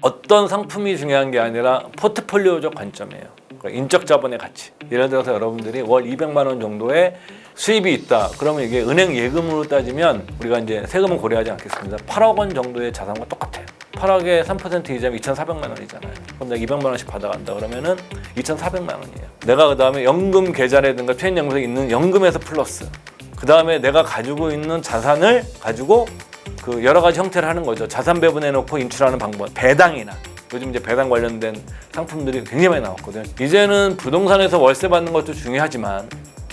어떤 상품이 중요한 게 아니라 포트폴리오적 관점이에요. 그러니까 인적 자본의 가치. 예를 들어서 여러분들이 월 200만 원 정도의 수입이 있다. 그러면 이게 은행 예금으로 따지면 우리가 이제 세금은 고려하지 않겠습니다. 8억 원 정도의 자산과 똑같아요. 8억에 3% 이자면 2,400만 원이잖아요. 그럼 내가 200만 원씩 받아간다 그러면은 2,400만 원이에요. 내가 그다음에 연금 계좌라든가 퇴직연금에 있는 연금에서 플러스. 그다음에 내가 가지고 있는 자산을 가지고 그 여러 가지 형태를 하는 거죠. 자산 배분해 놓고 인출하는 방법. 배당이나 요즘 이제 배당 관련된 상품들이 굉장히 많이 나왔거든요. 이제는 부동산에서 월세 받는 것도 중요하지만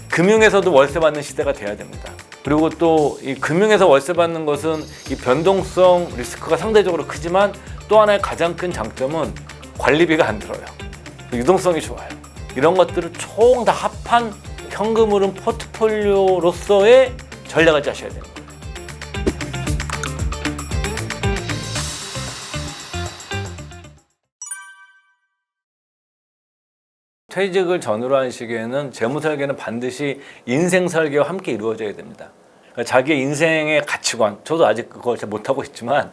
금융에서도 월세 받는 시대가 돼야 됩니다. 그리고 또 이 금융에서 월세 받는 것은 이 변동성 리스크가 상대적으로 크지만 또 하나의 가장 큰 장점은 관리비가 안 들어요. 유동성이 좋아요. 이런 것들을 총 다 합한 현금흐름 포트폴리오로서의 전략을 짜셔야 됩니다. 퇴직을 전후로 한 시기에는 재무설계는 반드시 인생설계와 함께 이루어져야 됩니다. 그러니까 자기의 인생의 가치관, 저도 아직 그걸 잘 못하고 있지만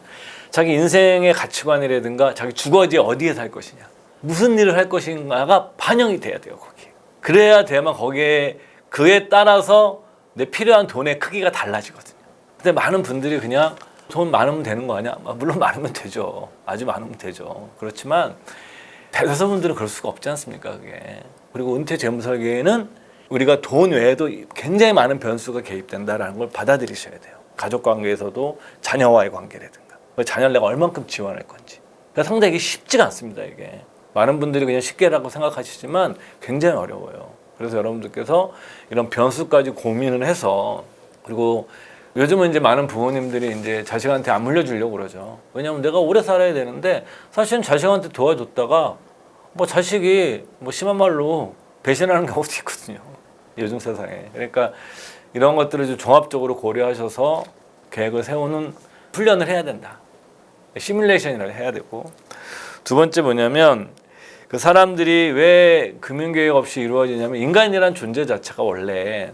자기 인생의 가치관이라든가 자기 주거지 어디에 살 것이냐, 무슨 일을 할 것인가가 반영이 돼야 돼요. 거기에. 그래야 돼야만 거기에 그에 따라서 내 필요한 돈의 크기가 달라지거든요. 근데 많은 분들이 그냥 돈 많으면 되는 거 아니야? 물론 많으면 되죠. 아주 많으면 되죠. 그렇지만 대다수분들은 그럴 수가 없지 않습니까? 그게. 그리고 은퇴 재무설계에는 우리가 돈 외에도 굉장히 많은 변수가 개입된다라는 걸 받아들이셔야 돼요. 가족 관계에서도 자녀와의 관계라든가 자녀를 내가 얼만큼 지원할 건지. 그러니까 상당히 쉽지가 않습니다. 이게. 많은 분들이 그냥 쉽게라고 생각하시지만 굉장히 어려워요. 그래서 여러분들께서 이런 변수까지 고민을 해서, 그리고 요즘은 이제 많은 부모님들이 이제 자식한테 안 물려주려고 그러죠. 왜냐하면 내가 오래 살아야 되는데 사실은 자식한테 도와줬다가 뭐 자식이 뭐 심한 말로 배신하는 경우도 있거든요. 요즘 세상에. 그러니까 이런 것들을 좀 종합적으로 고려하셔서 계획을 세우는 훈련을 해야 된다. 시뮬레이션을 해야 되고, 두 번째 뭐냐면 그 사람들이 왜 금융계획 없이 이루어지냐면 인간이란 존재 자체가 원래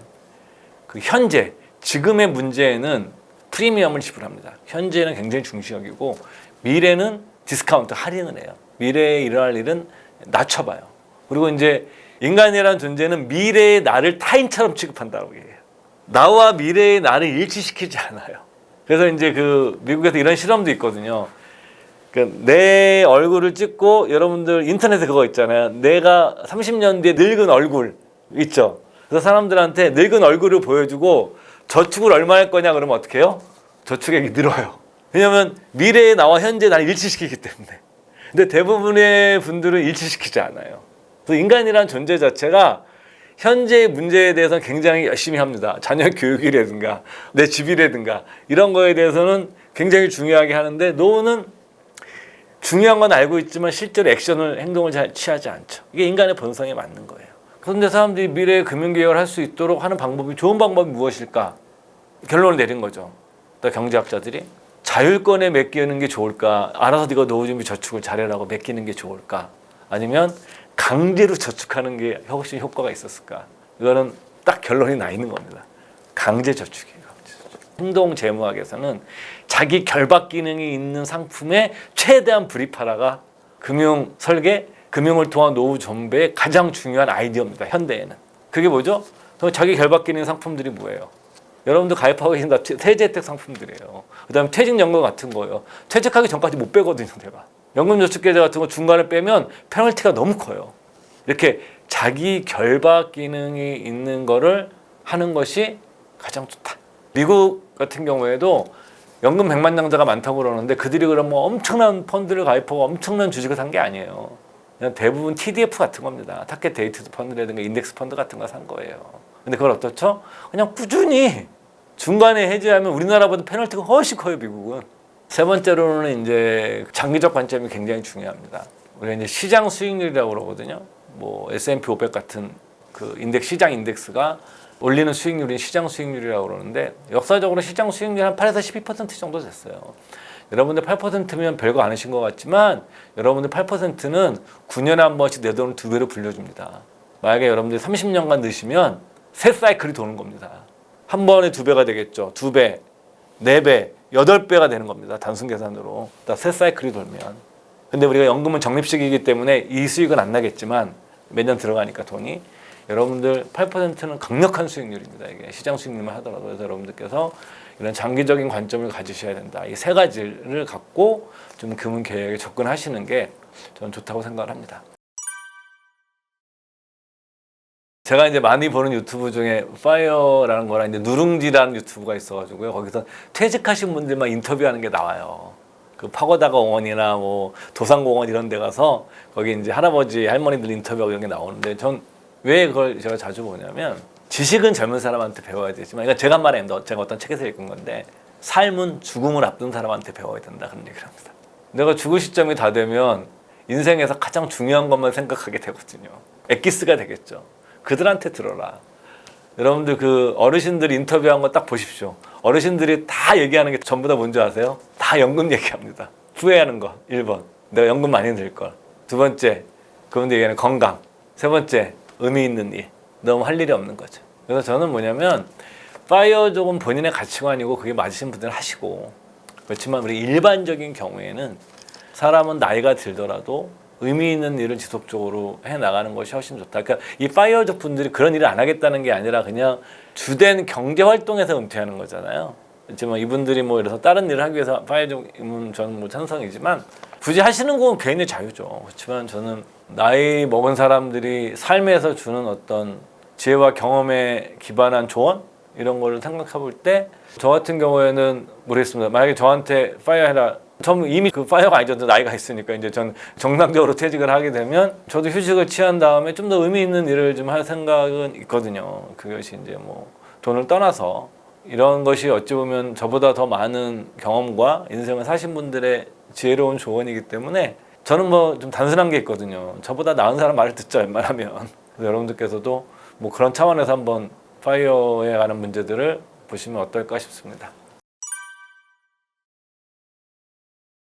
그 현재 지금의 문제에는 프리미엄을 지불합니다. 현재는 굉장히 중시적이고 미래는 디스카운트, 할인을 해요. 미래에 일어날 일은 낮춰봐요. 그리고 이제 인간이라는 존재는 미래의 나를 타인처럼 취급한다고 얘기해요. 나와 미래의 나를 일치시키지 않아요. 그래서 이제 그 미국에서 이런 실험도 있거든요. 그러니까 내 얼굴을 찍고, 여러분들 인터넷에 그거 있잖아요. 내가 30년 뒤에 늙은 얼굴 있죠. 그래서 사람들한테 늙은 얼굴을 보여주고 저축을 얼마 할 거냐 그러면 어떻게 해요? 저축액이 늘어요. 왜냐하면 미래의 나와 현재의 나를 일치시키기 때문에. 근데 대부분의 분들은 일치시키지 않아요. 그래서 인간이라는 존재 자체가 현재의 문제에 대해서는 굉장히 열심히 합니다. 자녀 교육이라든가 내 집이라든가 이런 거에 대해서는 굉장히 중요하게 하는데, 노후는 중요한 건 알고 있지만 실제로 액션을, 행동을 잘 취하지 않죠. 이게 인간의 본성에 맞는 거예요. 그런데 사람들이 미래의 금융계획을 할 수 있도록 하는 방법이, 좋은 방법이 무엇일까? 결론을 내린 거죠. 또 경제학자들이 자율권에 맡기는 게 좋을까? 알아서 네가 노후 준비 저축을 잘해라고 맡기는 게 좋을까? 아니면 강제로 저축하는 게 훨씬 효과가 있었을까? 이거는 딱 결론이 나 있는 겁니다. 강제 저축이에요. 행동 재무학에서는 자기 결박 기능이 있는 상품에 최대한 불입하라가 금융 설계, 금융을 통한 노후 준비의 가장 중요한 아이디어입니다. 현대에는. 그게 뭐죠? 자기 결박 기능 상품들이 뭐예요? 여러분들 가입하고 계신 다 세제 혜택 상품들이에요. 그다음에 퇴직연금 같은 거예요. 퇴직하기 전까지 못 빼거든요, 내가. 연금저축계좌 같은 거 중간에 빼면 페널티가 너무 커요. 이렇게 자기 결박 기능이 있는 거를 하는 것이 가장 좋다. 미국 같은 경우에도 연금 백만장자가 많다고 그러는데 그들이 그럼 뭐 엄청난 펀드를 가입하고 엄청난 주식을 산 게 아니에요. 그냥 대부분 TDF 같은 겁니다. 타겟 데이트 펀드라든가 인덱스 펀드 같은 거 산 거예요. 근데 그걸 어떻죠? 그냥 꾸준히 중간에 해지하면 우리나라보다 페널티가 훨씬 커요, 미국은. 세 번째로는 이제 장기적 관점이 굉장히 중요합니다. 우리가 이제 시장 수익률이라고 그러거든요. 뭐 S&P 500 같은 그 인덱스, 시장 인덱스가 올리는 수익률이 시장 수익률이라고 그러는데, 역사적으로 시장 수익률이 한 8에서 12% 정도 됐어요. 여러분들 8%면 별거 아니신 것 같지만 여러분들 8%는 9년에 한 번씩 내 돈을 2배로 불려줍니다. 만약에 여러분들이 30년간 넣으시면 세 사이클이 도는 겁니다. 한 번에 2배가 되겠죠. 2배, 4배, 8배가 되는 겁니다. 단순 계산으로. 세 사이클이 돌면. 근데 우리가 연금은 적립식이기 때문에 이 수익은 안 나겠지만 매년 들어가니까 돈이 여러분들 8%는 강력한 수익률입니다. 이게 시장 수익률만 하더라도. 그래서 여러분들께서 이런 장기적인 관점을 가지셔야 된다. 이 세 가지를 갖고 좀 금융 계획에 접근하시는 게 저는 좋다고 생각을 합니다. 제가 이제 많이 보는 유튜브 중에 파이어라는 거랑 이제 누룽지라는 유튜브가 있어가지고요. 거기서 퇴직하신 분들만 인터뷰하는 게 나와요. 그 파고다 공원이나 뭐 도산공원 이런 데 가서 거기 이제 할아버지 할머니들 인터뷰하고 이런 게 나오는데 전 왜 그걸 제가 자주 보냐면 지식은 젊은 사람한테 배워야 되지만 이건 제가 말해 제가 어떤 책에서 읽은 건데 삶은 죽음을 앞둔 사람한테 배워야 된다 그런 얘기를 합니다. 내가 죽을 시점이 다 되면 인생에서 가장 중요한 것만 생각하게 되거든요. 엑기스가 되겠죠. 그들한테 들어라. 여러분들 그 어르신들 인터뷰한 거 딱 보십시오. 어르신들이 다 얘기하는 게 전부 다 뭔지 아세요? 다 연금 얘기합니다. 후회하는 거 1번 내가 연금 많이 낼 걸. 두 번째 그분들 얘기하는 건강. 세 번째 의미 있는 일. 너무 할 일이 없는 거죠. 그래서 저는 뭐냐면 파이어족은 본인의 가치관이고 그게 맞으신 분들은 하시고 그렇지만 우리 일반적인 경우에는 사람은 나이가 들더라도 의미 있는 일을 지속적으로 해나가는 것이 훨씬 좋다. 그러니까 이 파이어족 분들이 그런 일을 안 하겠다는 게 아니라 그냥 주된 경제활동에서 은퇴하는 거잖아요. 그렇지만 이분들이 뭐 이래서 다른 일을 하기 위해서 파이어족은 저는 뭐 찬성이지만 굳이 하시는 건 개인의 자유죠. 그렇지만 저는 나이 먹은 사람들이 삶에서 주는 어떤 지혜와 경험에 기반한 조언? 이런 거를 생각해 볼 때 저 같은 경우에는 모르겠습니다. 만약에 저한테 파이어 해라. 저는 이미 그 파이어가 아니죠. 나이가 있으니까 이제 전 정상적으로 퇴직을 하게 되면 저도 휴직을 취한 다음에 좀 더 의미 있는 일을 좀 할 생각은 있거든요. 그것이 이제 뭐 돈을 떠나서 이런 것이 어찌 보면 저보다 더 많은 경험과 인생을 사신 분들의 지혜로운 조언이기 때문에 저는 뭐 좀 단순한 게 있거든요. 저보다 나은 사람 말을 듣자 웬만하면. 그래서 여러분들께서도 뭐 그런 차원에서 한번 파이어에 관한 문제들을 보시면 어떨까 싶습니다.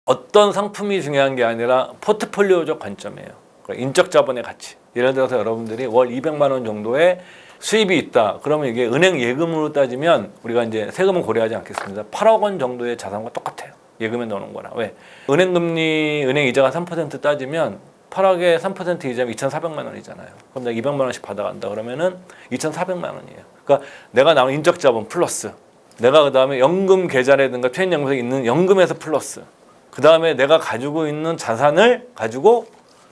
어떤 상품이 중요한 게 아니라 포트폴리오적 관점이에요. 인적 자본의 가치. 예를 들어서 여러분들이 월 200만 원 정도의 수입이 있다. 그러면 이게 은행 예금으로 따지면 우리가 이제 세금은 고려하지 않겠습니다. 8억 원 정도의 자산과 똑같아요. 예금에 넣는 거랑. 왜? 은행 금리, 은행 이자가 3% 따지면 8억에 3% 이자면 2,400만 원이잖아요. 그럼 내가 200만 원씩 받아간다 그러면은 2,400만 원이에요. 그러니까 내가 나온 인적 자본 플러스 내가 그다음에 연금 계좌라든가 퇴직연금에 있는 연금에서 플러스 그다음에 내가 가지고 있는 자산을 가지고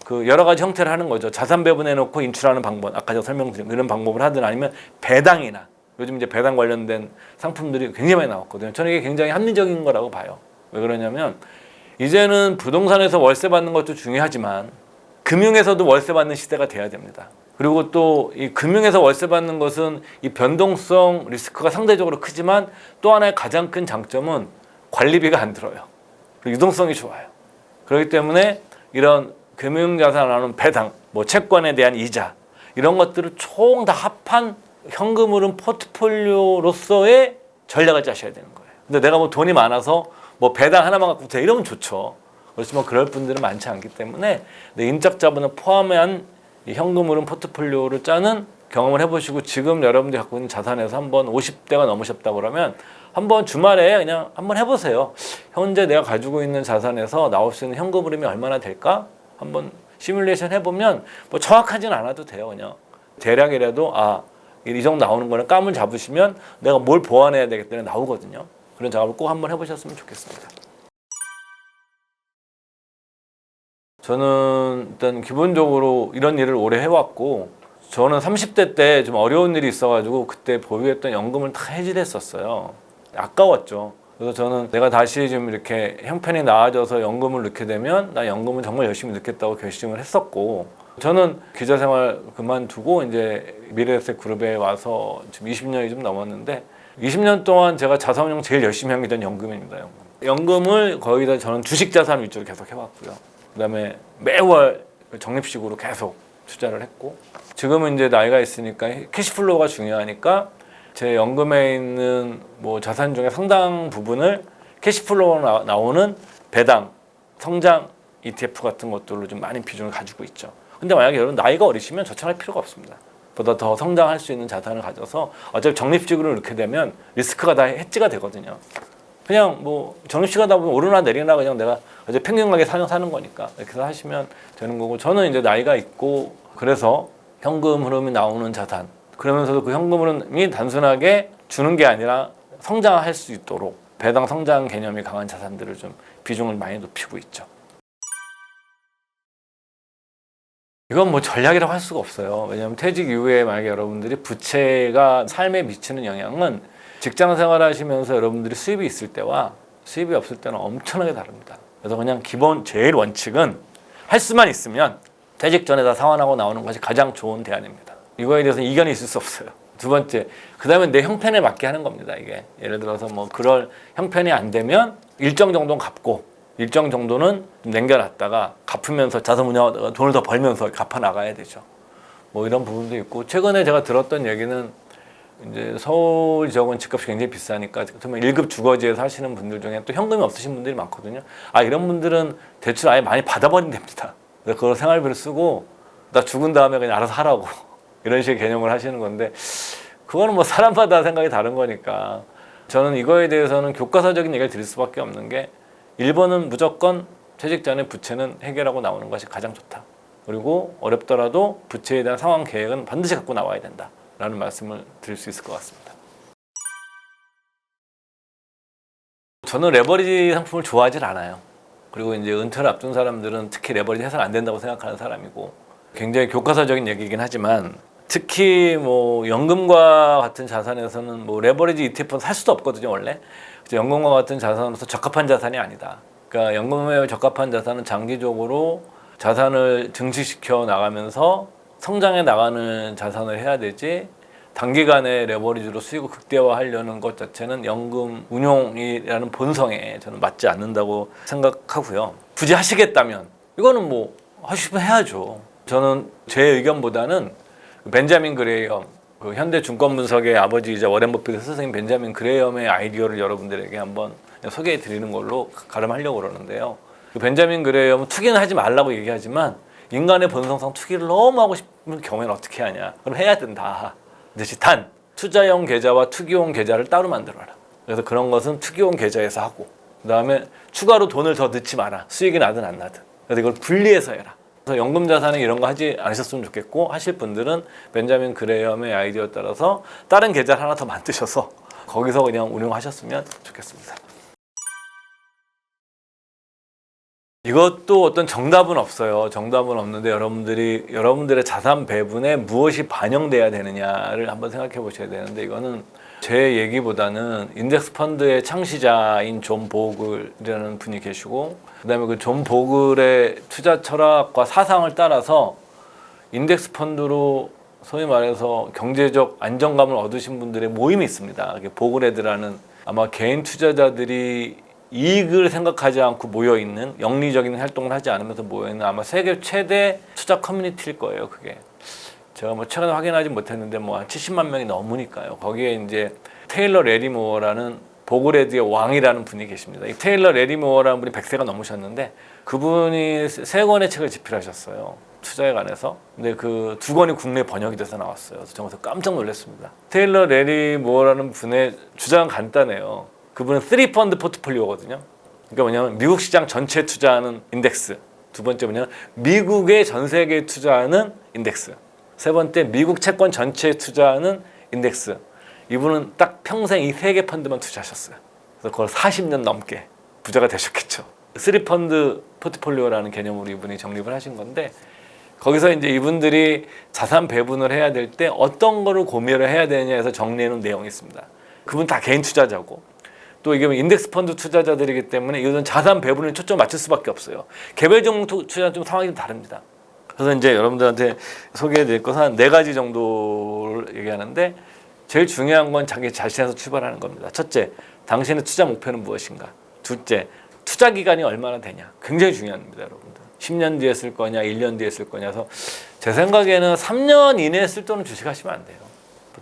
그 여러 가지 형태를 하는 거죠. 자산 배분해 놓고 인출하는 방법. 아까 제가 설명드린 이런 방법을 하든 아니면 배당이나 요즘 이제 배당 관련된 상품들이 굉장히 많이 나왔거든요. 저는 이게 굉장히 합리적인 거라고 봐요. 왜 그러냐면 이제는 부동산에서 월세 받는 것도 중요하지만 금융에서도 월세 받는 시대가 돼야 됩니다. 그리고 또 이 금융에서 월세 받는 것은 이 변동성 리스크가 상대적으로 크지만 또 하나의 가장 큰 장점은 관리비가 안 들어요. 그리고 유동성이 좋아요. 그렇기 때문에 이런 금융자산 나오는 배당, 뭐 채권에 대한 이자 이런 것들을 총 다 합한 현금흐름 포트폴리오로서의 전략을 짜셔야 되는 거예요. 근데 내가 뭐 돈이 많아서 뭐 배당 하나만 갖고 돼 이러면 좋죠. 그렇지만 그럴 분들은 많지 않기 때문에 인적 자본을 포함한 이 현금흐름 포트폴리오를 짜는 경험을 해보시고 지금 여러분들이 갖고 있는 자산에서 한번 50대가 넘으셨다 그러면 한번 주말에 그냥 한번 해보세요. 현재 내가 가지고 있는 자산에서 나올 수 있는 현금 흐름이 얼마나 될까? 한번 시뮬레이션 해보면 뭐 정확하지는 않아도 돼요. 그냥 대략이라도 이 정도 나오는 거는 감을 잡으시면 내가 뭘 보완해야 되겠다는 나오거든요. 그런 작업을 꼭 한번 해보셨으면 좋겠습니다. 저는 일단 기본적으로 이런 일을 오래 해왔고 저는 30대 때 좀 어려운 일이 있어가지고 그때 보유했던 연금을 다 해지를 했었어요. 아까웠죠. 그래서 저는 내가 다시 좀 이렇게 형편이 나아져서 연금을 넣게 되면 나 연금을 정말 열심히 넣겠다고 결심을 했었고 저는 기자 생활 그만두고 이제 미래에셋 그룹에 와서 지금 20년이 좀 넘었는데 20년 동안 제가 자산운용 제일 열심히 한 게 전 연금입니다. 연금을 거의 다 저는 주식 자산 위주로 계속 해왔고요. 그다음에 매월 적립식으로 계속 투자를 했고 지금은 이제 나이가 있으니까 캐시플로우가 중요하니까 제 연금에 있는 뭐 자산 중에 상당 부분을 캐시플로우가 나오는 배당, 성장 ETF 같은 것들로 좀 많은 비중을 가지고 있죠. 근데 만약에 여러분 나이가 어리시면 저처럼 할 필요가 없습니다. 보다 더 성장할 수 있는 자산을 가져서 어차피 적립식으로 이렇게 되면 리스크가 다 해지가 되거든요. 그냥 뭐 점심시간 보면 오르나 내리나 그냥 내가 어제 평균하게 사는 거니까 이렇게 해서 하시면 되는 거고, 저는 이제 나이가 있고 그래서 현금 흐름이 나오는 자산, 그러면서도 그 현금 흐름이 단순하게 주는 게 아니라 성장할 수 있도록 배당 성장 개념이 강한 자산들을 좀 비중을 많이 높이고 있죠. 이건 뭐 전략이라고 할 수가 없어요. 왜냐하면 퇴직 이후에 만약에 여러분들이 부채가 삶에 미치는 영향은 직장 생활하시면서 여러분들이 수입이 있을 때와 수입이 없을 때는 엄청나게 다릅니다. 그래서 그냥 기본 제일 원칙은 할 수만 있으면 퇴직 전에 다 상환하고 나오는 것이 가장 좋은 대안입니다. 이거에 대해서는 이견이 있을 수 없어요. 두 번째, 그 다음에 내 형편에 맞게 하는 겁니다. 이게 예를 들어서 뭐 그럴 형편이 안 되면 일정 정도는 갚고 일정 정도는 좀 남겨놨다가 갚으면서 자산 운용 돈을 더 벌면서 갚아 나가야 되죠. 뭐 이런 부분도 있고, 최근에 제가 들었던 얘기는 이제 서울 지역은 집값이 굉장히 비싸니까 그러면 1급 주거지에 사시는 분들 중에 또 현금이 없으신 분들이 많거든요. 이런 분들은 대출 아예 많이 받아버리면 됩니다. 그걸 생활비를 쓰고 나 죽은 다음에 그냥 알아서 하라고 이런 식의 개념을 하시는 건데, 그거는 뭐 사람마다 생각이 다른 거니까 저는 이거에 대해서는 교과서적인 얘기를 드릴 수밖에 없는 게, 1번은 무조건 퇴직 전에 부채는 해결하고 나오는 것이 가장 좋다. 그리고 어렵더라도 부채에 대한 상환 계획은 반드시 갖고 나와야 된다 라는 말씀을 드릴 수 있을 것 같습니다. 저는 레버리지 상품을 좋아하질 않아요. 그리고 이제 은퇴를 앞둔 사람들은 특히 레버리지 해서는 안 된다고 생각하는 사람이고, 굉장히 교과서적인 얘기이긴 하지만 특히 뭐 연금과 같은 자산에서는 뭐 레버리지 ETF는 살 수도 없거든요, 원래. 연금과 같은 자산으로서 적합한 자산이 아니다. 그러니까 연금에 적합한 자산은 장기적으로 자산을 증식시켜 나가면서 성장해 나가는 자산을 해야 되지, 단기간에 레버리지로 수익을 극대화하려는 것 자체는 연금 운용이라는 본성에 저는 맞지 않는다고 생각하고요. 굳이 하시겠다면 이거는 뭐 하시면 해야죠. 저는 제 의견보다는 벤자민 그레이엄, 그 현대 증권분석의 아버지이자 워렌 버핏의 선생님 벤자민 그레이엄의 아이디어를 여러분들에게 한번 소개해 드리는 걸로 가름하려고 그러는데요. 그 벤자민 그레이엄은 투기는 하지 말라고 얘기하지만 인간의 본성상 투기를 너무 하고 싶은 경우에는 어떻게 하냐? 그럼 해야 된다. 대신 단 투자용 계좌와 투기용 계좌를 따로 만들어라. 그래서 그런 것은 투기용 계좌에서 하고, 그 다음에 추가로 돈을 더 넣지 마라. 수익이 나든 안 나든. 그래서 이걸 분리해서 해라. 그래서 연금 자산에 이런 거 하지 않으셨으면 좋겠고, 하실 분들은 벤자민 그레이엄의 아이디어에 따라서 다른 계좌를 하나 더 만드셔서 거기서 그냥 운용하셨으면 좋겠습니다. 이것도 어떤 정답은 없어요. 정답은 없는데 여러분들의 자산 배분에 무엇이 반영돼야 되느냐를 한번 생각해 보셔야 되는데, 이거는 제 얘기보다는 인덱스 펀드의 창시자인 존 보글이라는 분이 계시고, 그다음에 그 존 보글의 투자 철학과 사상을 따라서 인덱스 펀드로 소위 말해서 경제적 안정감을 얻으신 분들의 모임이 있습니다. 보글헤드라는, 아마 개인 투자자들이 이익을 생각하지 않고 모여있는, 영리적인 활동을 하지 않으면서 모여있는 아마 세계 최대 투자 커뮤니티일 거예요. 그게 제가 뭐 최근에 확인하지 못했는데 뭐 한 70만 명이 넘으니까요. 거기에 이제 테일러 레리모어라는 보글헤드의 왕이라는 분이 계십니다. 이 테일러 레리모어라는 분이 100세가 넘으셨는데, 그분이 3권의 책을 집필하셨어요, 투자에 관해서. 근데 그 2권이 국내 번역이 돼서 나왔어요. 그래서 정말 깜짝 놀랐습니다. 테일러 레리모어라는 분의 주장은 간단해요. 그분은 3펀드 포트폴리오거든요. 그러니까 뭐냐면 미국 시장 전체에 투자하는 인덱스, 두 번째 뭐냐면 미국의 전 세계에 투자하는 인덱스, 세 번째 미국 채권 전체에 투자하는 인덱스. 이분은 딱 평생 이 3개 펀드만 투자하셨어요. 그래서 그걸 40년 넘게 부자가 되셨겠죠. 3펀드 포트폴리오라는 개념으로 이분이 정립을 하신 건데, 거기서 이제 이분들이 자산 배분을 해야 될 때 어떤 거를 고민을 해야 되느냐에서 정리해 놓은 내용이 있습니다. 그분 다 개인 투자자고, 또 이게 인덱스 펀드 투자자들이기 때문에 이것은 자산 배분에 초점 맞출 수밖에 없어요. 개별 종목 투자는 좀 상황이 좀 다릅니다. 그래서 이제 여러분들한테 소개해 드릴 것은 한 4가지 정도를 얘기하는데, 제일 중요한 건 자기 자신에서 출발하는 겁니다. 첫째, 당신의 투자 목표는 무엇인가? 둘째, 투자 기간이 얼마나 되냐? 굉장히 중요합니다, 여러분들. 10년 뒤에 쓸 거냐, 1년 뒤에 쓸 거냐. 그래서 제 생각에는 3년 이내에 쓸 돈은 주식하시면 안 돼요.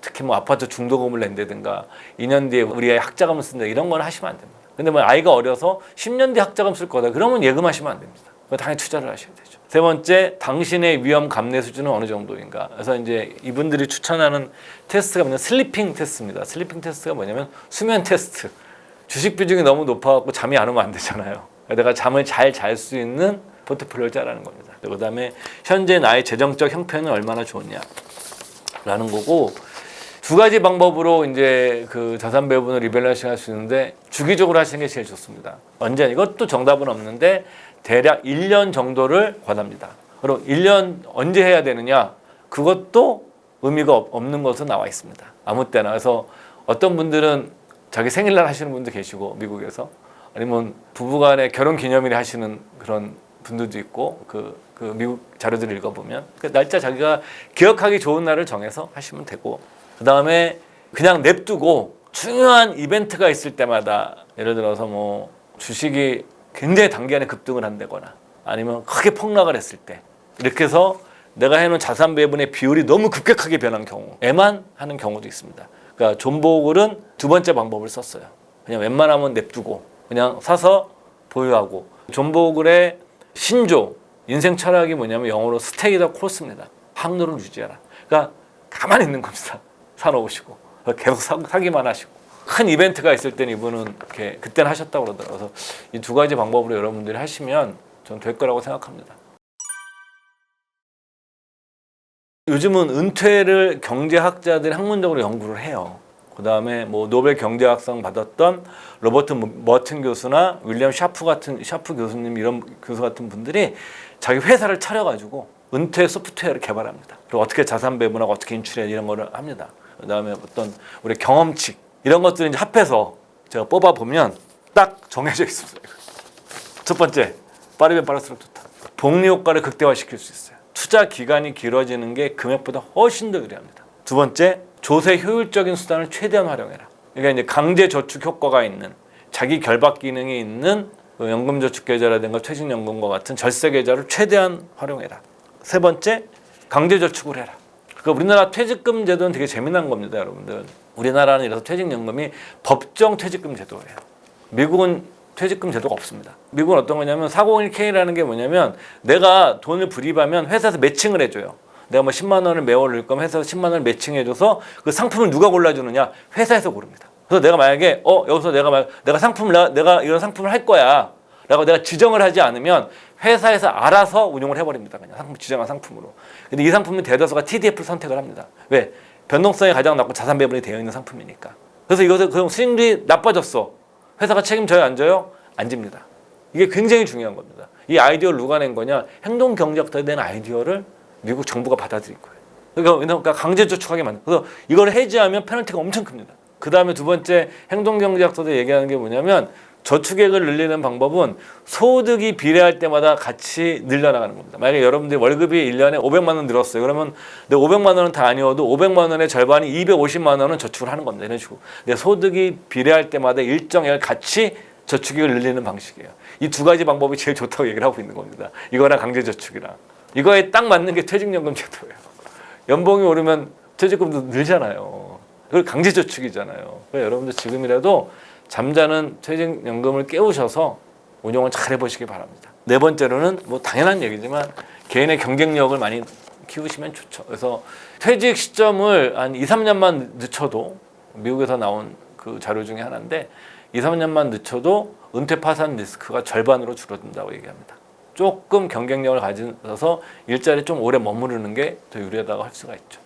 특히 뭐 아파트 중도금을 낸다든가 2년 뒤에 우리 아이 학자금을 쓴다, 이런 건 하시면 안 됩니다. 근데 뭐 아이가 어려서 10년 뒤에 학자금 쓸 거다, 그러면 예금하시면 안 됩니다. 당연히 투자를 하셔야 되죠. 세 번째, 당신의 위험 감내 수준은 어느 정도인가. 그래서 이제 이분들이 추천하는 테스트가 뭐냐면 슬리핑 테스트입니다. 슬리핑 테스트가 뭐냐면 수면 테스트. 주식 비중이 너무 높아갖고 잠이 안 오면 안 되잖아요. 내가 잠을 잘 잘 수 있는 포트폴리오를 짜라는 겁니다. 그다음에 현재 나의 재정적 형편은 얼마나 좋으냐라는 거고, 두 가지 방법으로 이제 그 자산 배분을 리밸런싱 할 수 있는데 주기적으로 하시는 게 제일 좋습니다. 언제? 이것도 정답은 없는데 대략 1년 정도를 권합니다. 그리고 1년 언제 해야 되느냐? 그것도 의미가 없는 것으로 나와 있습니다. 아무 때나. 그래서 어떤 분들은 자기 생일날 하시는 분도 계시고, 미국에서 아니면 부부간에 결혼 기념일 하시는 그런 분들도 있고, 그 미국 자료들을 읽어보면 그 날짜 자기가 기억하기 좋은 날을 정해서 하시면 되고, 그 다음에 그냥 냅두고 중요한 이벤트가 있을 때마다, 예를 들어서 뭐 주식이 굉장히 단기간에 급등을 한다거나 아니면 크게 폭락을 했을 때, 이렇게 해서 내가 해놓은 자산 배분의 비율이 너무 급격하게 변한 경우에만 하는 경우도 있습니다. 그러니까 존 보글은 두 번째 방법을 썼어요. 그냥 웬만하면 냅두고 그냥 사서 보유하고. 존 보글의 신조 인생 철학이 뭐냐면 영어로 스테이 더 코스입니다. 항로를 유지하라. 그러니까 가만히 있는 겁니다. 사놓으시고 계속 사기만 하시고. 큰 이벤트가 있을 때는 이분은 이렇게 그때는 하셨다고 그러더라고요. 그래서 이 두 가지 방법으로 여러분들이 하시면 전 될 거라고 생각합니다. 요즘은 은퇴를 경제학자들이 학문적으로 연구를 해요. 그 다음에 뭐 노벨 경제학상 받았던 로버트 머튼 교수나 윌리엄 샤프 교수님, 이런 교수 같은 분들이 자기 회사를 차려가지고 은퇴 소프트웨어를 개발합니다. 그리고 어떻게 자산 배분하고 어떻게 인출해, 이런 거를 합니다. 그 다음에 어떤 우리 경험칙, 이런 것들을 이제 합해서 제가 뽑아 보면 딱 정해져 있습니다. 첫 번째, 빠르면 빠를수록 좋다. 복리 효과를 극대화시킬 수 있어요. 투자 기간이 길어지는 게 금액보다 훨씬 더 유리합니다. 두 번째, 조세 효율적인 수단을 최대한 활용해라. 그러니까 이제 강제 저축 효과가 있는, 자기 결박 기능이 있는 연금저축계좌라든가 퇴직연금과 같은 절세계좌를 최대한 활용해라. 세 번째, 강제 저축을 해라. 그러니까 우리나라 퇴직금 제도는 되게 재미난 겁니다, 여러분들. 우리나라는 이래서 퇴직연금이 법정 퇴직금 제도예요. 미국은 퇴직금 제도가 없습니다. 미국은 어떤 거냐면 401k라는 게 뭐냐면, 내가 돈을 불입하면 회사에서 매칭을 해줘요. 내가 뭐 10만 원을 매월 넣을 거면 회사에서 10만 원을 매칭해줘서 그 상품을 누가 골라주느냐? 회사에서 고릅니다. 그래서 내가 만약에 여기서 내가 이런 상품을 할 거야 라고 내가 지정을 하지 않으면 회사에서 알아서 운용을 해버립니다. 그냥 지정한 상품으로. 근데 이 상품은 대다수가 TDF를 선택을 합니다. 왜? 변동성이 가장 낮고 자산 배분이 되어 있는 상품이니까. 그래서 이것을 그럼 수익률이 나빠졌어. 회사가 책임져요, 안 져요? 안 집니다. 이게 굉장히 중요한 겁니다. 이 아이디어를 누가 낸 거냐? 행동경제학자에 대한 아이디어를 미국 정부가 받아들인 거예요. 그러니까 강제 저축하게 만든. 그래서 이걸 해지하면 페널티가 엄청 큽니다. 그 다음에 두 번째, 행동경제학자들 얘기하는 게 뭐냐면, 저축액을 늘리는 방법은 소득이 비례할 때마다 같이 늘려나가는 겁니다. 만약에 여러분들이 월급이 1년에 500만 원 늘었어요. 그러면 내 500만 원은 다 아니어도 500만 원의 절반이 250만 원은 저축을 하는 겁니다. 이런 식으로. 내 소득이 비례할 때마다 일정액을 같이 저축액을 늘리는 방식이에요. 이 두 가지 방법이 제일 좋다고 얘기를 하고 있는 겁니다. 이거랑 강제저축이랑. 이거에 딱 맞는 게 퇴직연금 제도예요. 연봉이 오르면 퇴직금도 늘잖아요. 그걸 강제저축이잖아요. 그래서 여러분들 지금이라도 잠자는 퇴직연금을 깨우셔서 운용을 잘 해보시기 바랍니다. 네 번째로는 뭐 당연한 얘기지만 개인의 경쟁력을 많이 키우시면 좋죠. 그래서 퇴직 시점을 한 2, 3년만 늦춰도, 미국에서 나온 그 자료 중에 하나인데 2, 3년만 늦춰도 은퇴 파산 리스크가 절반으로 줄어든다고 얘기합니다. 조금 경쟁력을 가져서 일자리에 좀 오래 머무르는 게 더 유리하다고 할 수가 있죠.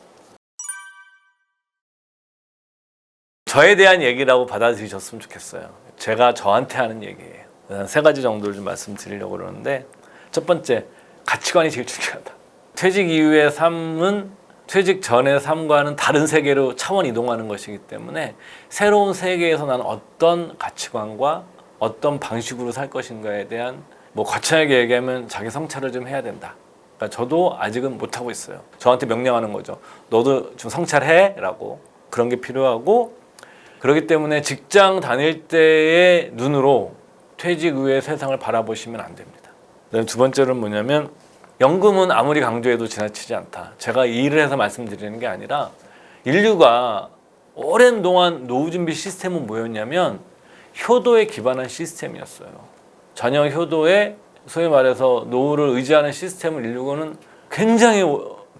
저에 대한 얘기라고 받아들이셨으면 좋겠어요. 제가 저한테 하는 얘기예요. 세 가지 정도를 좀 말씀드리려고 그러는데, 첫 번째, 가치관이 제일 중요하다. 퇴직 이후의 삶은 퇴직 전의 삶과는 다른 세계로 차원 이동하는 것이기 때문에 새로운 세계에서 나는 어떤 가치관과 어떤 방식으로 살 것인가에 대한, 뭐 거창하게 얘기하면 자기 성찰을 좀 해야 된다. 그러니까 저도 아직은 못하고 있어요. 저한테 명령하는 거죠. 너도 좀 성찰해 라고. 그런 게 필요하고, 그렇기 때문에 직장 다닐 때의 눈으로 퇴직 후의 세상을 바라보시면 안 됩니다. 두 번째는 뭐냐면, 연금은 아무리 강조해도 지나치지 않다. 제가 이 일을 해서 말씀드리는 게 아니라, 인류가 오랜 동안 노후 준비 시스템은 뭐였냐면 효도에 기반한 시스템이었어요. 자녀 효도에, 소위 말해서 노후를 의지하는 시스템을 인류는 굉장히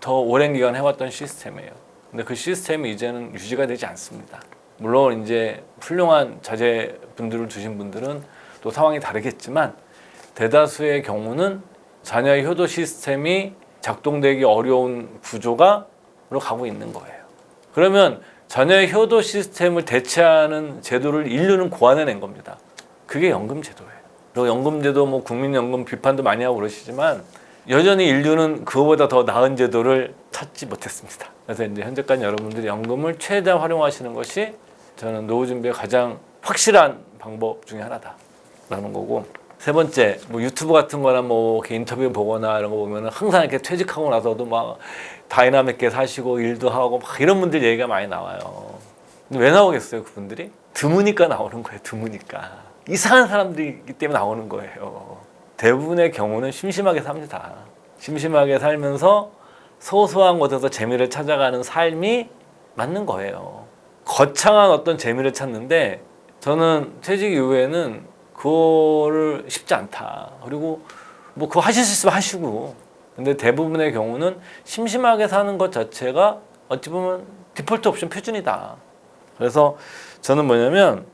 더 오랜 기간 해왔던 시스템이에요. 근데 그 시스템이 이제는 유지가 되지 않습니다. 물론 이제 훌륭한 자제분들을 두신 분들은 또 상황이 다르겠지만 대다수의 경우는 자녀의 효도 시스템이 작동되기 어려운 구조가 로 가고 있는 거예요. 그러면 자녀의 효도 시스템을 대체하는 제도를 인류는 고안해낸 겁니다. 그게 연금제도예요. 그리고 연금제도 뭐 국민연금 비판도 많이 하고 그러시지만 여전히 인류는 그거보다 더 나은 제도를 찾지 못했습니다. 그래서 이제 현재까지 여러분들이 연금을 최대한 활용하시는 것이 저는 노후 준비의 가장 확실한 방법 중에 하나다라는 거고, 세 번째, 뭐 유튜브 같은 거나 뭐 이렇게 인터뷰 보거나 이런 거 보면은 항상 이렇게 퇴직하고 나서도 막 다이나믹하게 사시고 일도 하고 막 이런 분들 얘기가 많이 나와요. 근데 왜 나오겠어요, 그분들이? 드무니까 나오는 거예요, 드무니까. 이상한 사람들이기 때문에 나오는 거예요. 대부분의 경우는 심심하게 삽니다. 심심하게 살면서 소소한 곳에서 재미를 찾아가는 삶이 맞는 거예요. 거창한 어떤 재미를 찾는데 저는 퇴직 이후에는 그거를 쉽지 않다. 그리고 뭐 그거 하실 수 있으면 하시고. 근데 대부분의 경우는 심심하게 사는 것 자체가 어찌 보면 디폴트 옵션 표준이다. 그래서 저는 뭐냐면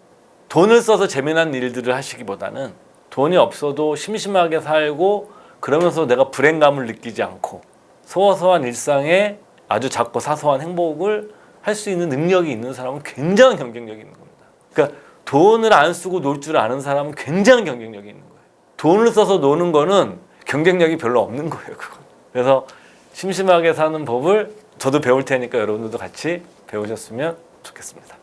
돈을 써서 재미난 일들을 하시기보다는 돈이 없어도 심심하게 살고 그러면서 내가 불행감을 느끼지 않고 소소한 일상에 아주 작고 사소한 행복을 할 수 있는 능력이 있는 사람은 굉장한 경쟁력이 있는 겁니다. 그러니까 돈을 안 쓰고 놀 줄 아는 사람은 굉장한 경쟁력이 있는 거예요. 돈을 써서 노는 거는 경쟁력이 별로 없는 거예요, 그건. 그래서 심심하게 사는 법을 저도 배울 테니까 여러분들도 같이 배우셨으면 좋겠습니다.